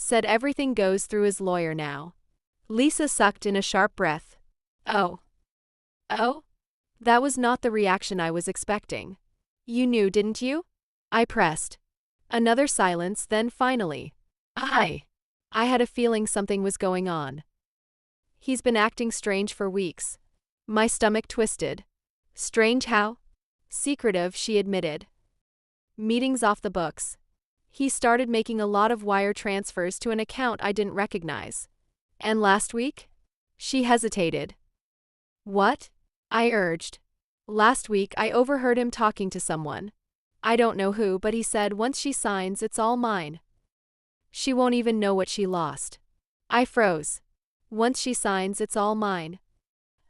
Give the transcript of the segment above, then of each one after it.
Said everything goes through his lawyer now. Lisa sucked in a sharp breath. Oh. Oh? That was not the reaction I was expecting. You knew, didn't you? I pressed. Another silence, then finally. I had a feeling something was going on. He's been acting strange for weeks. My stomach twisted. Strange how? Secretive, she admitted. Meetings off the books. He started making a lot of wire transfers to an account I didn't recognize. And last week? She hesitated. What? I urged. Last week I overheard him talking to someone. I don't know who, but he said once she signs, it's all mine. She won't even know what she lost. I froze. Once she signs, it's all mine.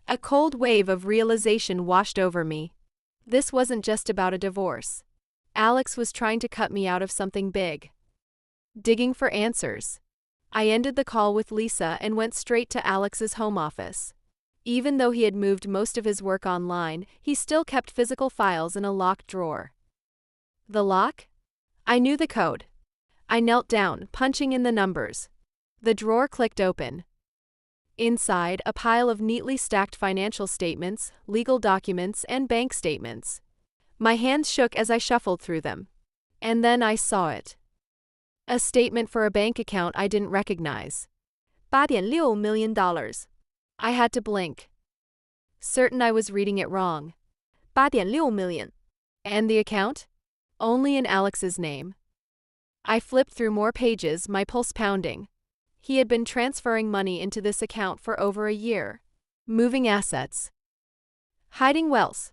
A cold wave of realization washed over me. This wasn't just about a divorce. Alex was trying to cut me out of something big. Digging for answers. I ended the call with Lisa and went straight to Alex's home office. Even though he had moved most of his work online, he still kept physical files in a locked drawer. The lock? I knew the code. I knelt down, punching in the numbers. The drawer clicked open. Inside, a pile of neatly stacked financial statements, legal documents, and bank statements. My hands shook as I shuffled through them. And then I saw it. A statement for a bank account I didn't recognize. $8.6 million. I had to blink. Certain I was reading it wrong. $8.6 million. And the account? Only in Alex's name. I flipped through more pages, my pulse pounding. He had been transferring money into this account for over a year. Moving assets. Hiding wealth.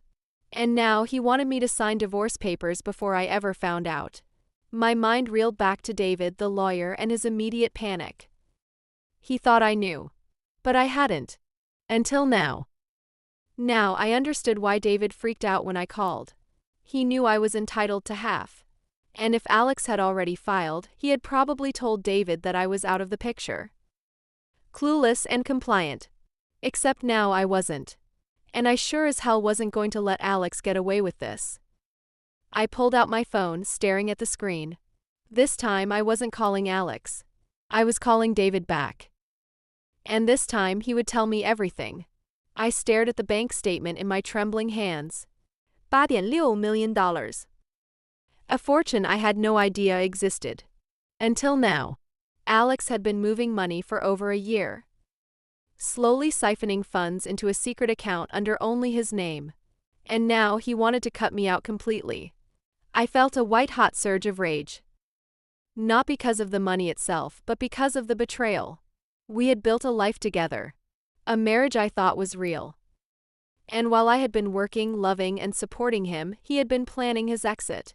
And now he wanted me to sign divorce papers before I ever found out. My mind reeled back to David, the lawyer, and his immediate panic. He thought I knew. But I hadn't. Until now. Now I understood why David freaked out when I called. He knew I was entitled to half. And if Alex had already filed, he had probably told David that I was out of the picture. Clueless and compliant. Except now I wasn't. And I sure as hell wasn't going to let Alex get away with this. I pulled out my phone, staring at the screen. This time I wasn't calling Alex. I was calling David back. And this time he would tell me everything. I stared at the bank statement in my trembling hands. $8.6 million. A fortune I had no idea existed. Until now. Alex had been moving money for over a year. Slowly siphoning funds into a secret account under only his name. And now he wanted to cut me out completely. I felt a white-hot surge of rage. Not because of the money itself, but because of the betrayal. We had built a life together. A marriage I thought was real. And while I had been working, loving, and supporting him, he had been planning his exit.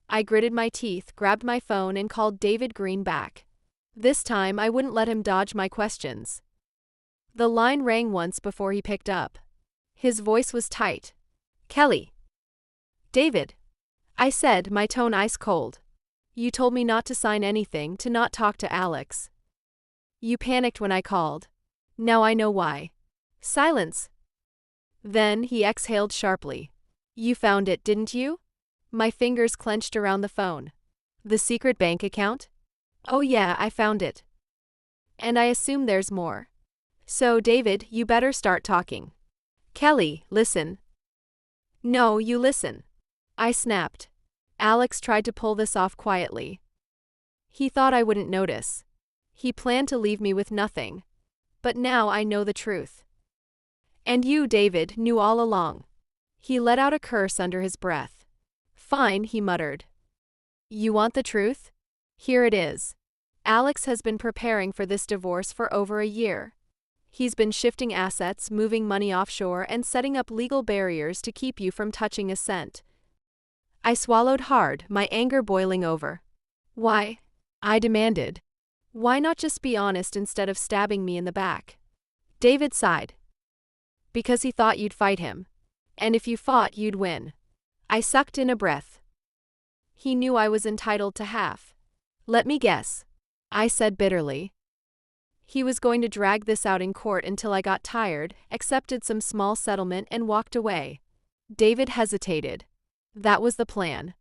I gritted my teeth, grabbed my phone, and called David Green back. This time I wouldn't let him dodge my questions. The line rang once before he picked up. His voice was tight. Kelly. David. I said, my tone ice cold. You told me not to sign anything, to not talk to Alex. You panicked when I called. Now I know why. Silence. Then he exhaled sharply. You found it, didn't you? My fingers clenched around the phone. The secret bank account? Oh yeah, I found it. And I assume there's more. So, David, you better start talking. Kelly, listen. No, you listen. I snapped. Alex tried to pull this off quietly. He thought I wouldn't notice. He planned to leave me with nothing. But now I know the truth. And you, David, knew all along. He let out a curse under his breath. Fine, he muttered. You want the truth? Here it is. Alex has been preparing for this divorce for over a year. He's been shifting assets, moving money offshore, and setting up legal barriers to keep you from touching a cent. I swallowed hard, my anger boiling over. Why? I demanded. Why not just be honest instead of stabbing me in the back? David sighed. Because he thought you'd fight him. And if you fought, you'd win. I sucked in a breath. He knew I was entitled to half. Let me guess. I said bitterly. He was going to drag this out in court until I got tired, accepted some small settlement, and walked away. David hesitated. That was the plan.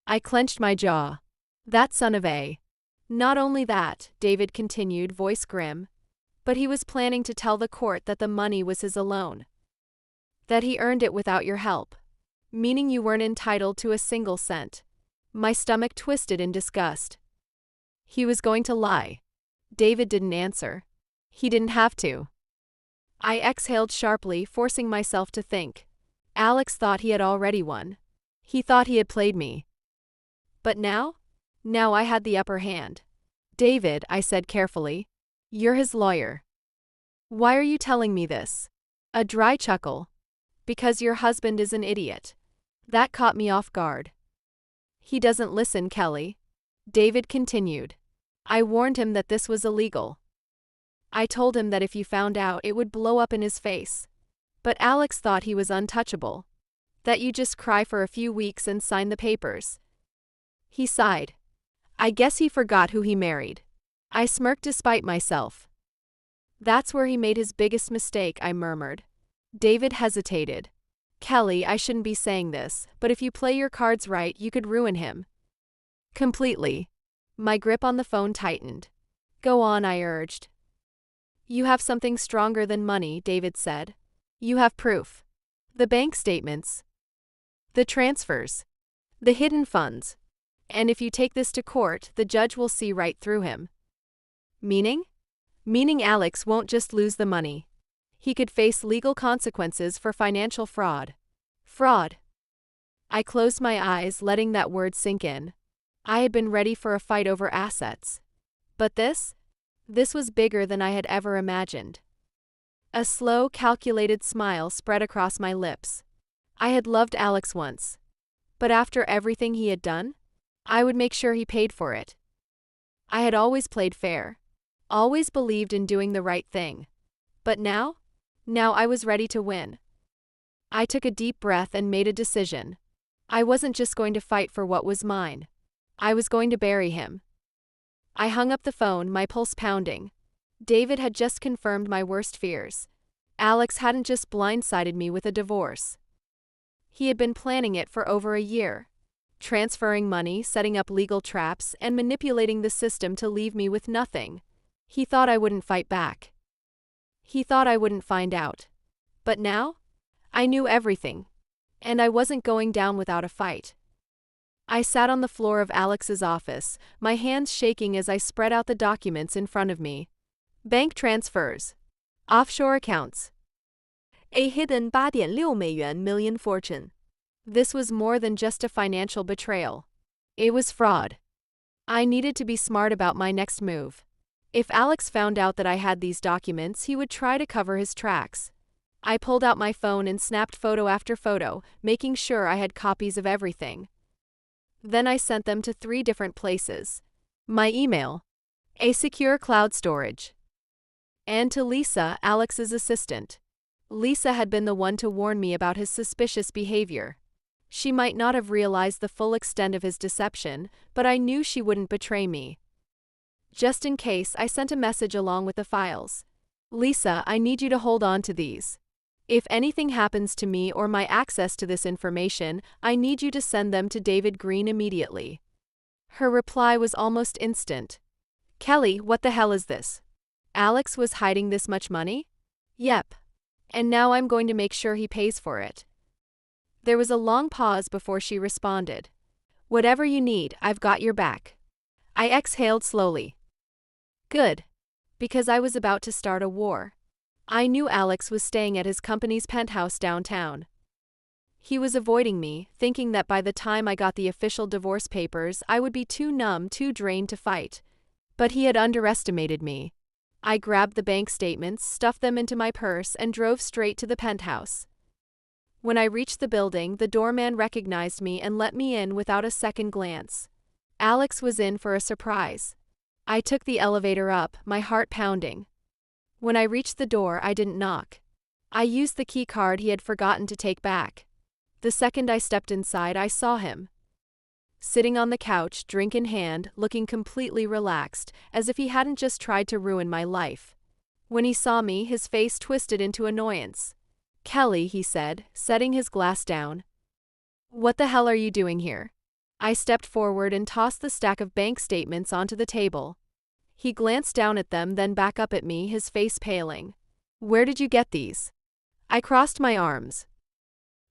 I clenched my jaw. That son of a. Not only that, David continued, voice grim, but he was planning to tell the court that the money was his alone. That he earned it without your help. Meaning you weren't entitled to a single cent. My stomach twisted in disgust. He was going to lie. David didn't answer. He didn't have to. I exhaled sharply, forcing myself to think. Alex thought he had already won. He thought he had played me. But now? Now I had the upper hand. David, I said carefully, you're his lawyer. Why are you telling me this? A dry chuckle. Because your husband is an idiot. That caught me off guard. He doesn't listen, Kelly. David continued. I warned him that this was illegal. I told him that if you found out, it would blow up in his face. But Alex thought he was untouchable. That you just cry for a few weeks and sign the papers. He sighed. I guess he forgot who he married. I smirked despite myself. That's where he made his biggest mistake, I murmured. David hesitated. Kelly, I shouldn't be saying this, but if you play your cards right, you could ruin him. Completely. My grip on the phone tightened. Go on, I urged. You have something stronger than money, David said. You have proof. The bank statements. The transfers. The hidden funds. And if you take this to court, the judge will see right through him. Meaning? Meaning Alex won't just lose the money. He could face legal consequences for financial fraud. Fraud. I closed my eyes, letting that word sink in. I had been ready for a fight over assets. But this? This was bigger than I had ever imagined. A slow, calculated smile spread across my lips. I had loved Alex once. But after everything he had done, I would make sure he paid for it. I had always played fair. Always believed in doing the right thing. But now? Now I was ready to win. I took a deep breath and made a decision. I wasn't just going to fight for what was mine. I was going to bury him. I hung up the phone, my pulse pounding. David had just confirmed my worst fears. Alex hadn't just blindsided me with a divorce. He had been planning it for over a year. Transferring money, setting up legal traps, and manipulating the system to leave me with nothing. He thought I wouldn't fight back. He thought I wouldn't find out. But now? I knew everything. And I wasn't going down without a fight. I sat on the floor of Alex's office, my hands shaking as I spread out the documents in front of me. Bank transfers. Offshore accounts. A hidden $8.6 million fortune. This was more than just a financial betrayal. It was fraud. I needed to be smart about my next move. If Alex found out that I had these documents, he would try to cover his tracks. I pulled out my phone and snapped photo after photo, making sure I had copies of everything. Then I sent them to 3 different places. My email, a secure cloud storage, and to Lisa, Alex's assistant. Lisa had been the one to warn me about his suspicious behavior. She might not have realized the full extent of his deception, but I knew she wouldn't betray me. Just in case, I sent a message along with the files. Lisa, I need you to hold on to these. If anything happens to me or my access to this information, I need you to send them to David Green immediately. Her reply was almost instant. Kelly, what the hell is this? Alex was hiding this much money? Yep. And now I'm going to make sure he pays for it. There was a long pause before she responded. Whatever you need, I've got your back. I exhaled slowly. Good. Because I was about to start a war. I knew Alex was staying at his company's penthouse downtown. He was avoiding me, thinking that by the time I got the official divorce papers, I would be too numb, too drained to fight. But he had underestimated me. I grabbed the bank statements, stuffed them into my purse, and drove straight to the penthouse. When I reached the building, the doorman recognized me and let me in without a second glance. Alex was in for a surprise. I took the elevator up, my heart pounding. When I reached the door, I didn't knock. I used the key card he had forgotten to take back. The second I stepped inside, I saw him. Sitting on the couch, drink in hand, looking completely relaxed, as if he hadn't just tried to ruin my life. When he saw me, his face twisted into annoyance. Kelly, he said, setting his glass down. What the hell are you doing here? I stepped forward and tossed the stack of bank statements onto the table. He glanced down at them, then back up at me, his face paling. Where did you get these? I crossed my arms.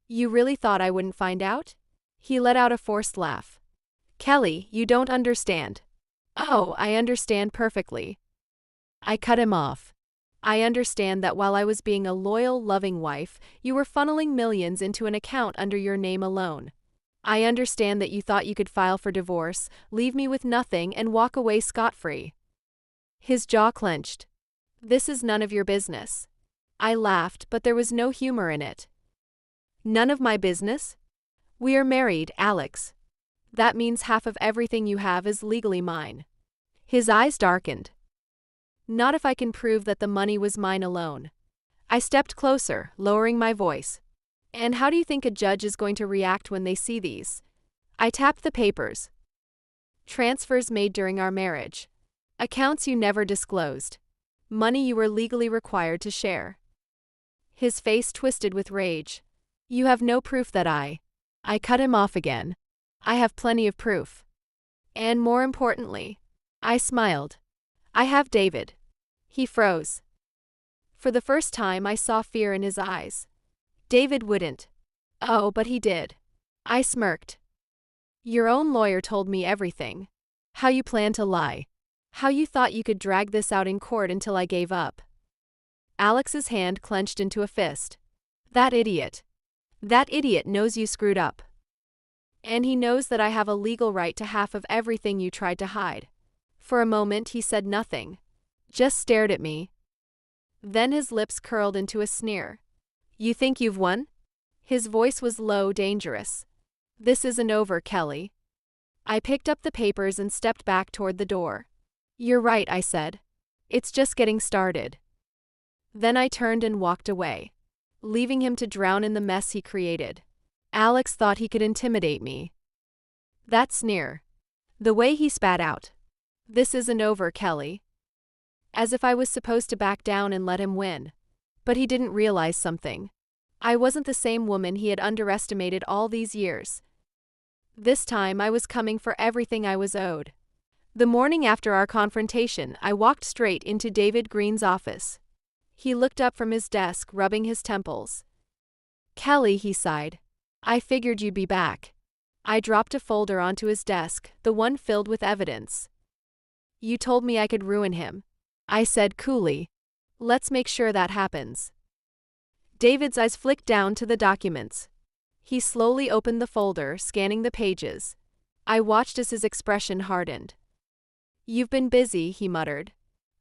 You really thought I wouldn't find out? He let out a forced laugh. Kelly, you don't understand. Oh, I understand perfectly. I cut him off. I understand that while I was being a loyal, loving wife, you were funneling millions into an account under your name alone. I understand that you thought you could file for divorce, leave me with nothing, and walk away scot-free. His jaw clenched. This is none of your business. I laughed, but there was no humor in it. None of my business? We are married, Alex. That means half of everything you have is legally mine. His eyes darkened. Not if I can prove that the money was mine alone. I stepped closer, lowering my voice. And how do you think a judge is going to react when they see these? I tapped the papers. Transfers made during our marriage. Accounts you never disclosed. Money you were legally required to share. His face twisted with rage. You have no proof that I cut him off again. I have plenty of proof. And more importantly, I smiled. I have David. He froze. For the first time, I saw fear in his eyes. David wouldn't. Oh, but he did. I smirked. Your own lawyer told me everything. How you planned to lie. How you thought you could drag this out in court until I gave up. Alex's hand clenched into a fist. That idiot. That idiot knows you screwed up. And he knows that I have a legal right to half of everything you tried to hide. For a moment he said nothing. Just stared at me. Then his lips curled into a sneer. You think you've won? His voice was low, dangerous. This isn't over, Kelly. I picked up the papers and stepped back toward the door. You're right, I said. It's just getting started. Then I turned and walked away, leaving him to drown in the mess he created. Alex thought he could intimidate me. That sneer. The way he spat out. This isn't over, Kelly. As if I was supposed to back down and let him win. But he didn't realize something. I wasn't the same woman he had underestimated all these years. This time I was coming for everything I was owed. The morning after our confrontation, I walked straight into David Green's office. He looked up from his desk, rubbing his temples. Kelly, he sighed. I figured you'd be back. I dropped a folder onto his desk, the one filled with evidence. You told me I could ruin him. I said coolly. Let's make sure that happens. David's eyes flicked down to the documents. He slowly opened the folder, scanning the pages. I watched as his expression hardened. You've been busy, he muttered.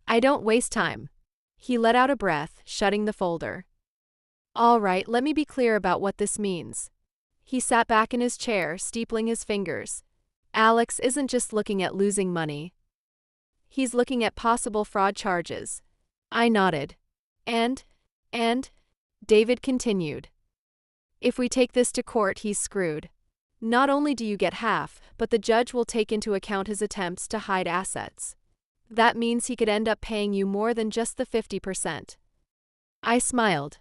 I don't waste time. He let out a breath, shutting the folder. All right, let me be clear about what this means. He sat back in his chair, steepling his fingers. Alex isn't just looking at losing money. He's looking at possible fraud charges. I nodded. And, David continued. If we take this to court, he's screwed. Not only do you get half, but the judge will take into account his attempts to hide assets. That means he could end up paying you more than just the 50%. I smiled.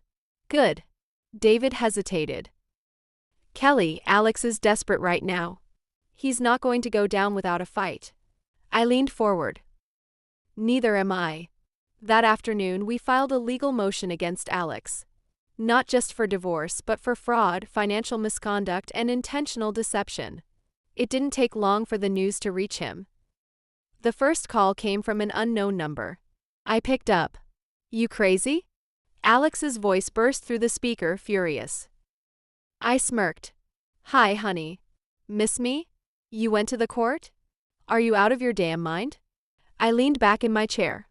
Good. David hesitated. Kelly, Alex is desperate right now. He's not going to go down without a fight. I leaned forward. Neither am I. That afternoon, we filed a legal motion against Alex. Not just for divorce, but for fraud, financial misconduct, and intentional deception. It didn't take long for the news to reach him. The first call came from an unknown number. I picked up. You crazy? Alex's voice burst through the speaker, furious. I smirked. Hi, honey. Miss me? You went to the court? Are you out of your damn mind? I leaned back in my chair.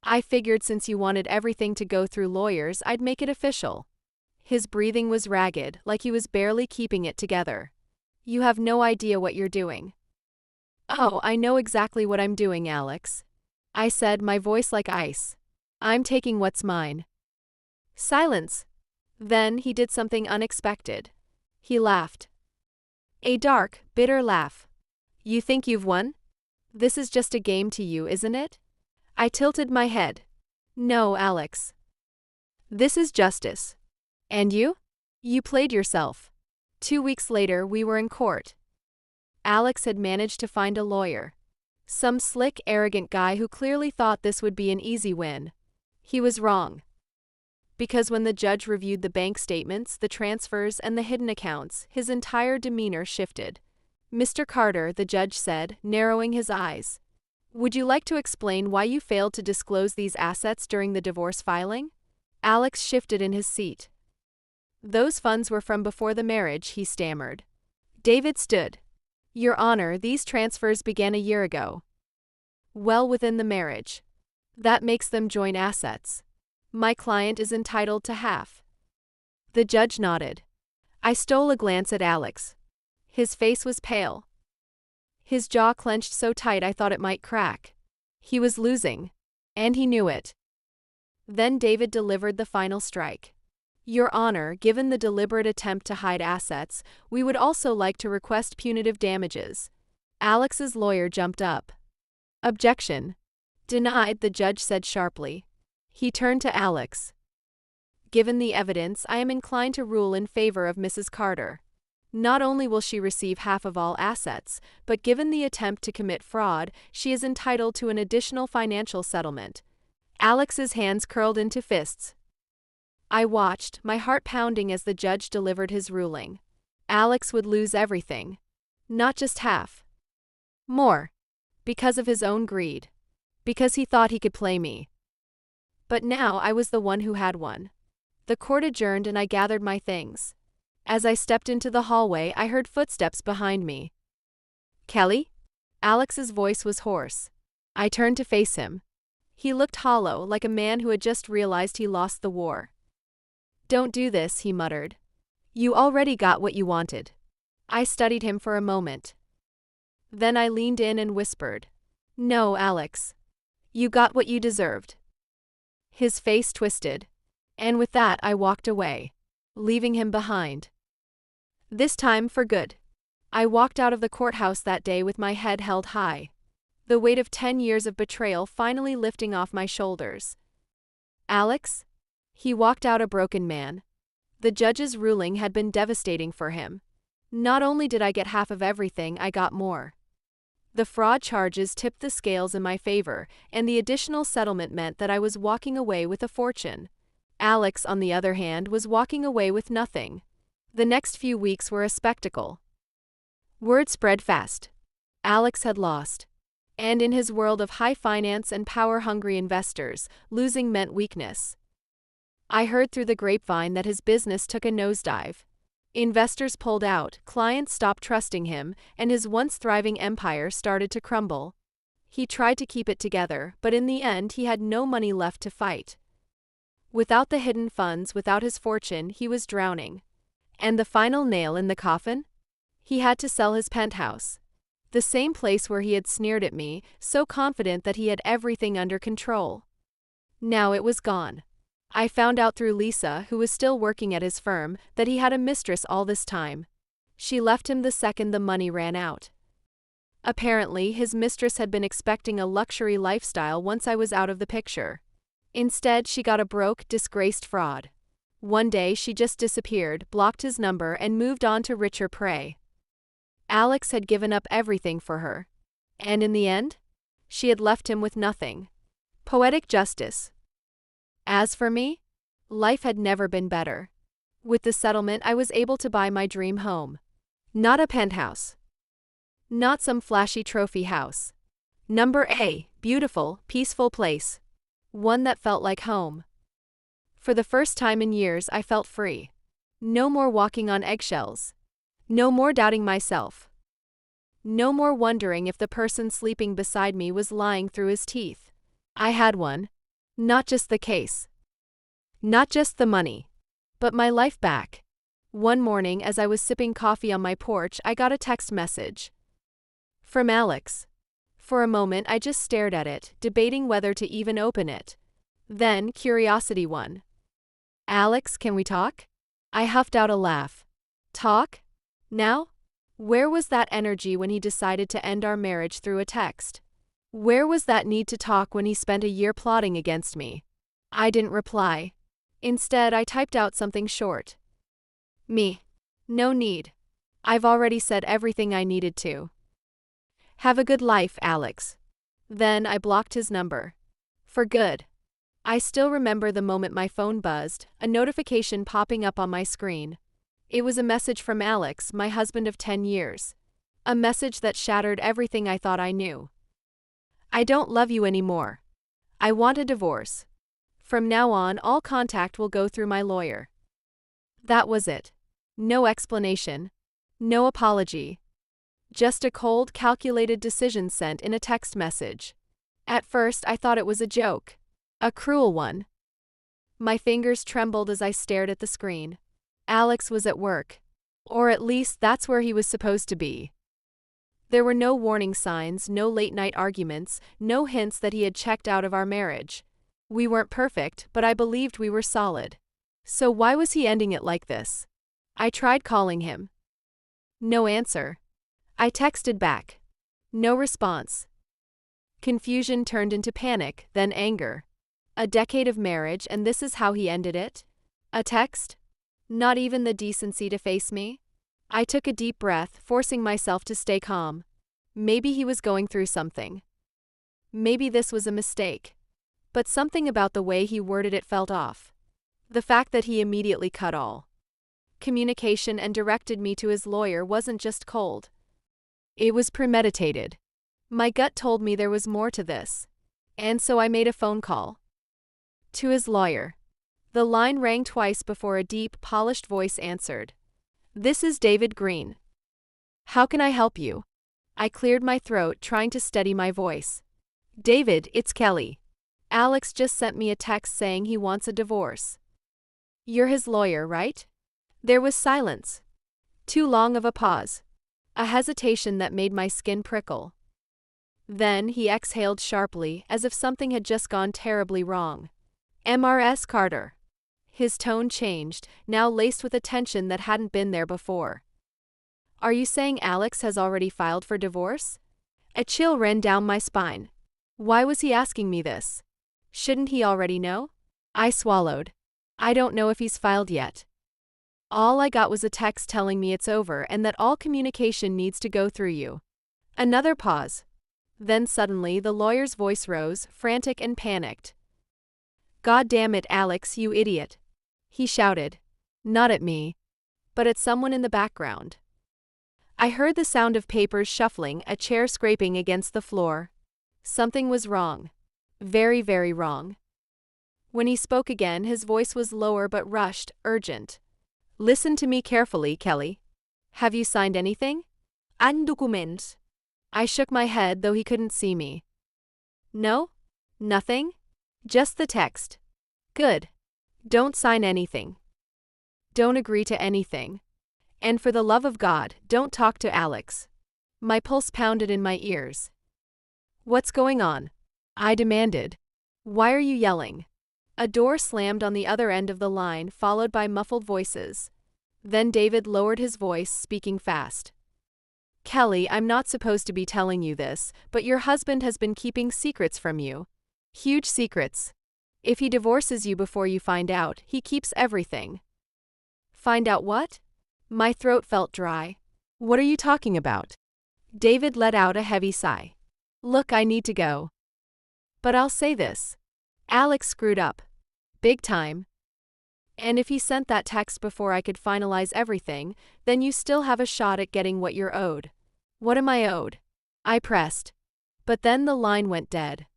I figured since you wanted everything to go through lawyers, I'd make it official. His breathing was ragged, like he was barely keeping it together. You have no idea what you're doing. Oh, I know exactly what I'm doing, Alex. I said, my voice like ice. I'm taking what's mine. Silence. Then he did something unexpected. He laughed. A dark, bitter laugh. You think you've won? This is just a game to you, isn't it? I tilted my head. No, Alex. This is justice. And you? You played yourself. 2 weeks later, we were in court. Alex had managed to find a lawyer. Some slick, arrogant guy who clearly thought this would be an easy win. He was wrong. Because when the judge reviewed the bank statements, the transfers, and the hidden accounts, his entire demeanor shifted. "Mr. Carter," the judge said, narrowing his eyes, "would you like to explain why you failed to disclose these assets during the divorce filing?" Alex shifted in his seat. "Those funds were from before the marriage," he stammered. David stood. "Your Honor, these transfers began a year ago. Well within the marriage. That makes them joint assets. My client is entitled to half." The judge nodded. I stole a glance at Alex. His face was pale. His jaw clenched so tight I thought it might crack. He was losing. And he knew it. Then David delivered the final strike. "Your Honor, given the deliberate attempt to hide assets, we would also like to request punitive damages." Alex's lawyer jumped up. "Objection." "Denied," the judge said sharply. He turned to Alex. "Given the evidence, I am inclined to rule in favor of Mrs. Carter. Not only will she receive half of all assets, but given the attempt to commit fraud, she is entitled to an additional financial settlement." Alex's hands curled into fists. I watched, my heart pounding as the judge delivered his ruling. Alex would lose everything. Not just half. More. Because of his own greed. Because he thought he could play me. But now I was the one who had won. The court adjourned and I gathered my things. As I stepped into the hallway, I heard footsteps behind me. "Kelly?" Alex's voice was hoarse. I turned to face him. He looked hollow, like a man who had just realized he lost the war. "Don't do this," he muttered. "You already got what you wanted." I studied him for a moment. Then I leaned in and whispered, "No, Alex. You got what you deserved." His face twisted. And with that I walked away, leaving him behind. This time for good. I walked out of the courthouse that day with my head held high. The weight of 10 years of betrayal finally lifting off my shoulders. "Alex?" He walked out a broken man. The judge's ruling had been devastating for him. Not only did I get half of everything, I got more. The fraud charges tipped the scales in my favor, and the additional settlement meant that I was walking away with a fortune. Alex, on the other hand, was walking away with nothing. The next few weeks were a spectacle. Word spread fast. Alex had lost. And in his world of high finance and power-hungry investors, losing meant weakness. I heard through the grapevine that his business took a nosedive. Investors pulled out, clients stopped trusting him, and his once thriving empire started to crumble. He tried to keep it together, but in the end he had no money left to fight. Without the hidden funds, without his fortune, he was drowning. And the final nail in the coffin? He had to sell his penthouse. The same place where he had sneered at me, so confident that he had everything under control. Now it was gone. I found out through Lisa, who was still working at his firm, that he had a mistress all this time. She left him the second the money ran out. Apparently, his mistress had been expecting a luxury lifestyle once I was out of the picture. Instead, she got a broke, disgraced fraud. One day, she just disappeared, blocked his number, and moved on to richer prey. Alex had given up everything for her. And in the end, she had left him with nothing. Poetic justice. As for me, life had never been better. With the settlement, I was able to buy my dream home. Not a penthouse. Not some flashy trophy house. Number A, beautiful, peaceful place. One that felt like home. For the first time in years, I felt free. No more walking on eggshells. No more doubting myself. No more wondering if the person sleeping beside me was lying through his teeth. I had one. Not just the case. Not just the money. But my life back. One morning, as I was sipping coffee on my porch, I got a text message. From Alex. For a moment, I just stared at it, debating whether to even open it. Then, curiosity won. "Alex, can we talk?" I huffed out a laugh. Talk? Now? Where was that energy when he decided to end our marriage through a text? Where was that need to talk when he spent a year plotting against me? I didn't reply. Instead, I typed out something short. Me. No need. I've already said everything I needed to. Have a good life, Alex. Then I blocked his number. For good. I still remember the moment my phone buzzed, a notification popping up on my screen. It was a message from Alex, my husband of 10 years. A message that shattered everything I thought I knew. I don't love you anymore. I want a divorce. From now on, all contact will go through my lawyer. That was it. No explanation. No apology. Just a cold, calculated decision sent in a text message. At first, I thought it was a joke. A cruel one. My fingers trembled as I stared at the screen. Alex was at work. Or at least that's where he was supposed to be. There were no warning signs, no late-night arguments, no hints that he had checked out of our marriage. We weren't perfect, but I believed we were solid. So why was he ending it like this? I tried calling him. No answer. I texted back. No response. Confusion turned into panic, then anger. A decade of marriage, and this is how he ended it? A text? Not even the decency to face me? I took a deep breath, forcing myself to stay calm. Maybe he was going through something. Maybe this was a mistake. But something about the way he worded it felt off. The fact that he immediately cut all communication and directed me to his lawyer wasn't just cold. It was premeditated. My gut told me there was more to this. And so I made a phone call. To his lawyer. The line rang twice before a deep, polished voice answered. This is David Green. How can I help you? I cleared my throat, trying to steady my voice. David, it's Kelly. Alex just sent me a text saying he wants a divorce. You're his lawyer, right? There was silence. Too long of a pause. A hesitation that made my skin prickle. Then he exhaled sharply, as if something had just gone terribly wrong. M.R.S. Carter. His tone changed, now laced with a tension that hadn't been there before. Are you saying Alex has already filed for divorce? A chill ran down my spine. Why was he asking me this? Shouldn't he already know? I swallowed. I don't know if he's filed yet. All I got was a text telling me it's over and that all communication needs to go through you. Another pause. Then suddenly the lawyer's voice rose, frantic and panicked. God damn it, Alex, you idiot. He shouted. Not at me, but at someone in the background. I heard the sound of papers shuffling, a chair scraping against the floor. Something was wrong. Very, very wrong. When he spoke again, his voice was lower but rushed, urgent. Listen to me carefully, Kelly. Have you signed anything? Ein Dokument. I shook my head, though he couldn't see me. No? Nothing? Just the text. Good. Don't sign anything. Don't agree to anything. And for the love of God, don't talk to Alex. My pulse pounded in my ears. What's going on? I demanded. Why are you yelling? A door slammed on the other end of the line, followed by muffled voices. Then David lowered his voice, speaking fast. Kelly, I'm not supposed to be telling you this, but your husband has been keeping secrets from you. Huge secrets. If he divorces you before you find out, he keeps everything. Find out what? My throat felt dry. What are you talking about? David let out a heavy sigh. Look, I need to go. But I'll say this. Alex screwed up. Big time. And if he sent that text before I could finalize everything, then you still have a shot at getting what you're owed. What am I owed? I pressed. But then the line went dead.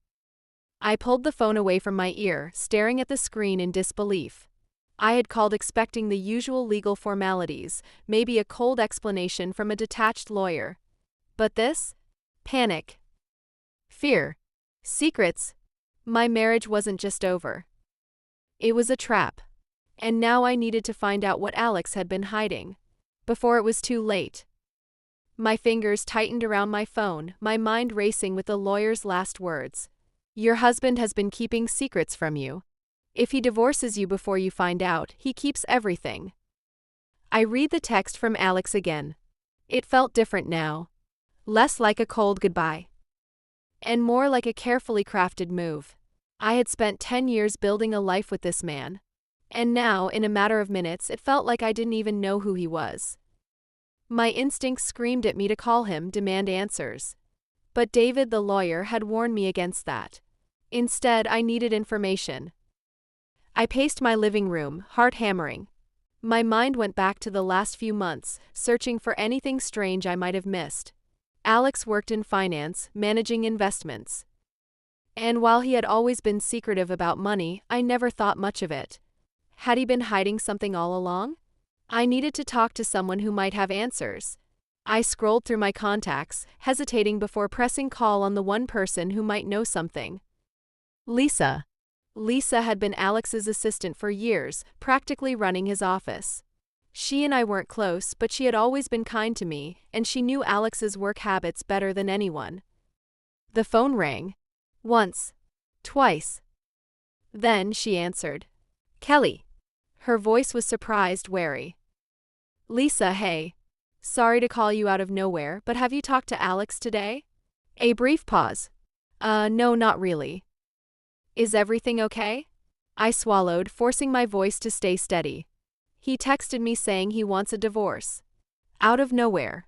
I pulled the phone away from my ear, staring at the screen in disbelief. I had called expecting the usual legal formalities, maybe a cold explanation from a detached lawyer. But this? Panic. Fear. Secrets. My marriage wasn't just over. It was a trap. And now I needed to find out what Alex had been hiding. Before it was too late. My fingers tightened around my phone, my mind racing with the lawyer's last words. Your husband has been keeping secrets from you. If he divorces you before you find out, he keeps everything. I read the text from Alex again. It felt different now. Less like a cold goodbye. And more like a carefully crafted move. I had spent 10 years building a life with this man. And now, in a matter of minutes, it felt like I didn't even know who he was. My instincts screamed at me to call him, demand answers. But David the lawyer had warned me against that. Instead, I needed information. I paced my living room, heart hammering. My mind went back to the last few months, searching for anything strange I might have missed. Alex worked in finance, managing investments. And while he had always been secretive about money, I never thought much of it. Had he been hiding something all along? I needed to talk to someone who might have answers. I scrolled through my contacts, hesitating before pressing call on the one person who might know something. Lisa. Lisa had been Alex's assistant for years, practically running his office. She and I weren't close, but she had always been kind to me, and she knew Alex's work habits better than anyone. The phone rang. Once. Twice. Then she answered. Kelly. Her voice was surprised, wary. Lisa, hey. Sorry to call you out of nowhere, but have you talked to Alex today? A brief pause. No, not really. Is everything okay? I swallowed, forcing my voice to stay steady. He texted me saying he wants a divorce. Out of nowhere.